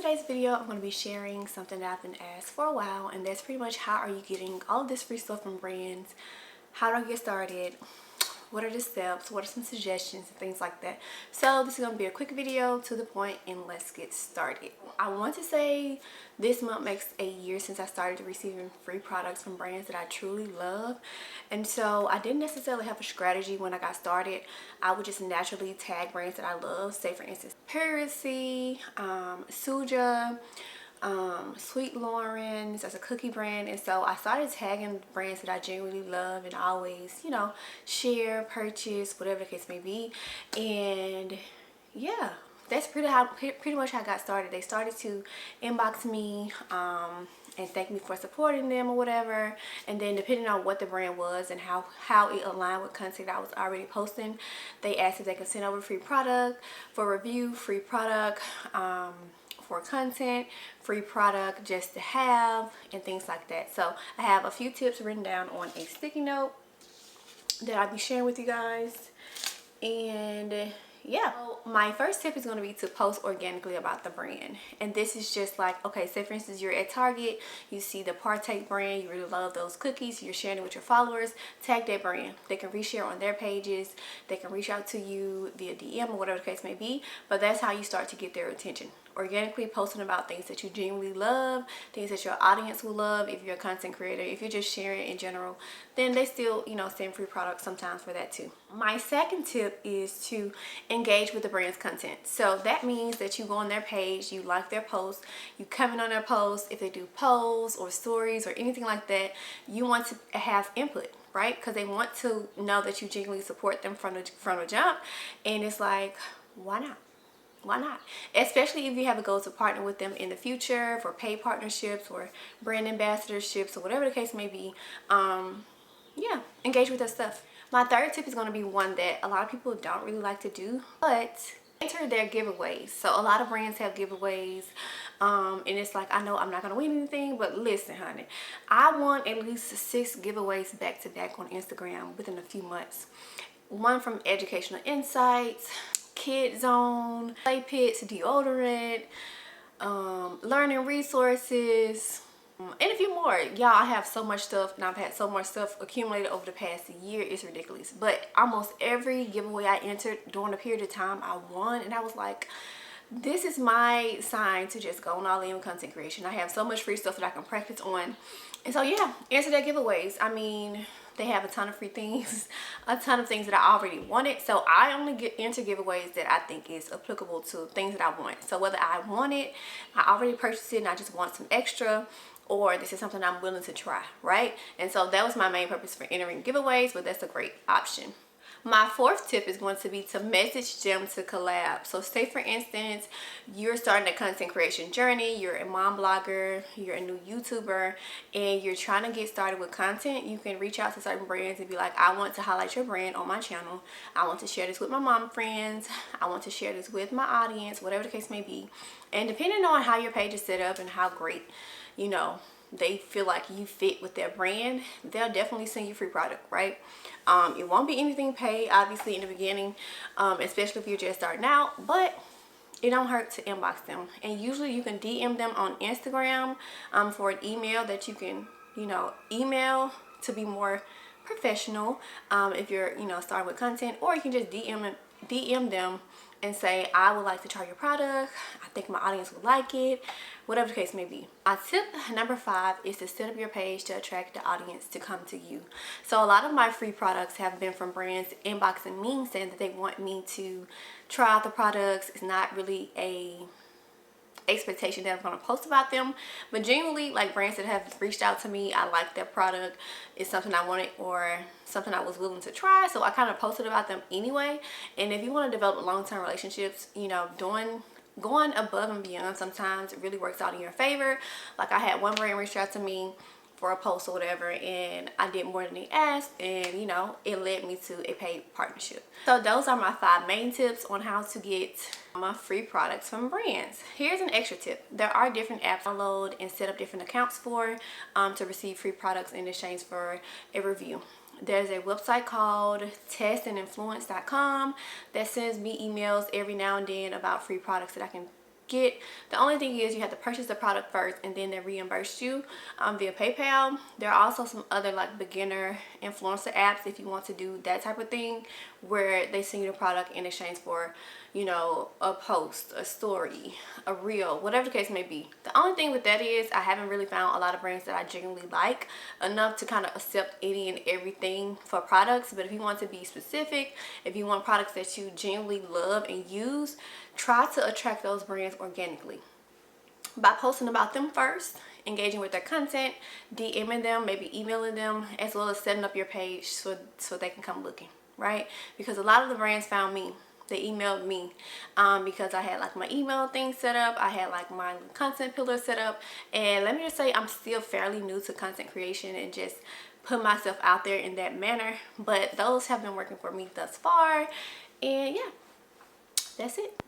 today's video, I'm going to be sharing something that I've been asked for a while, and that's pretty much how are you getting all of this free stuff from brands? How do I get started? What are the steps? What are some suggestions and things like that? So this is going to be a quick video, to the point, and let's get started. I want to say this month makes a year since I started receiving free products from brands that I truly love. And so I didn't necessarily have a strategy when I got started. I would just naturally tag brands that I love. Say for instance, Piracy, Suja, Sweet Lawrence as a cookie brand. And so I started tagging brands that I genuinely love and always, you know, share, purchase, whatever the case may be. And yeah, that's pretty much how I got started. They started to inbox me and thank me for supporting them or whatever, and then depending on what the brand was and how it aligned with content I was already posting, they asked if they could send over free product for review, free product for content, free product just to have, and things like that. So I have a few tips written down on a sticky note that I'll be sharing with you guys. And yeah, so my first tip is going to be to post organically about the brand. And this is just like, okay, say for instance you're at Target, you see the Partake brand, you really love those cookies, you're sharing it with your followers, tag that brand. They can reshare on their pages, they can reach out to you via DM or whatever the case may be, but that's how you start to get their attention. Organically posting about things that you genuinely love, things that your audience will love. If you're a content creator, if you're just sharing in general, then they still, you know, send free products sometimes for that too. My second tip is to engage with the brand's content. So that means that you go on their page, you like their posts, you comment on their posts. If they do polls or stories or anything like that, you want to have input, right? Because they want to know that you genuinely support them from the jump. And it's like, why not? Why not? Especially if you have a goal to partner with them in the future for paid partnerships or brand ambassadorships or whatever the case may be. Yeah, engage with that stuff. My third tip is going to be one that a lot of people don't really like to do, but enter their giveaways. So a lot of brands have giveaways, and it's like, I know I'm not going to win anything, but listen, honey, I won at least 6 giveaways back to back on Instagram within a few months. One from Educational Insights, Kid Zone, Play Pits, deodorant, learning resources, and a few more. Y'all, I have so much stuff, and I've had so much stuff accumulated over the past year. It's ridiculous. But almost every giveaway I entered during the period of time, I won, and I was like, this is my sign to just go on all in with content creation. I have so much free stuff that I can practice on. And so yeah, enter their giveaways. I mean, they have a ton of free things, a ton of things that I already wanted. So I only enter giveaways that I think is applicable to things that I want. So whether I want it, I already purchased it and I just want some extra, or this is something I'm willing to try, right? And so that was my main purpose for entering giveaways, but that's a great option. My fourth tip is going to be to message them to collab. So say for instance, you're starting a content creation journey, you're a mom blogger, you're a new YouTuber, and you're trying to get started with content. You can reach out to certain brands and be like, I want to highlight your brand on my channel. I want to share this with my mom friends. I want to share this with my audience, whatever the case may be. And depending on how your page is set up and how great, you know, they feel like you fit with their brand, they'll definitely send you free product, right? It won't be anything paid, obviously, in the beginning, especially if you're just starting out, but it don't hurt to inbox them. And usually you can DM them on Instagram for an email that you can, you know, email to be more professional if you're, you know, starting with content, or you can just DM them and say, I would like to try your product. I think my audience would like it, whatever the case may be. My tip number 5 is to set up your page to attract the audience to come to you. So a lot of my free products have been from brands inboxing me saying that they want me to try out the products. It's not really a expectation that I'm going to post about them, but genuinely, like, brands that have reached out to me, I like their product, it's something I wanted or something I was willing to try, so I kind of posted about them anyway. And if you want to develop long-term relationships, you know, going above and beyond sometimes it really works out in your favor. Like, I had one brand reach out to me for a post or whatever, and I did more than they asked, and you know, it led me to a paid partnership. So those are my 5 main tips on how to get my free products from brands. Here's an extra tip. There are different apps to download and set up different accounts for to receive free products in exchange for a review. There's a website called testandinfluence.com that sends me emails every now and then about free products that I can get. The only thing is you have to purchase the product first and then they reimburse you via PayPal. There are also some other like beginner influencer apps if you want to do that type of thing, where they send you the product in exchange for, you know, a post, a story, a reel, whatever the case may be. The only thing with that is I haven't really found a lot of brands that I genuinely like enough to kind of accept any and everything for products. But if you want to be specific, if you want products that you genuinely love and use, try to attract those brands organically by posting about them first, engaging with their content, DMing them, maybe emailing them, as well as setting up your page so they can come looking, right? Because a lot of the brands found me. They emailed me because I had like my email thing set up. I had like my content pillar set up. And let me just say, I'm still fairly new to content creation and just put myself out there in that manner. But those have been working for me thus far. And yeah, that's it.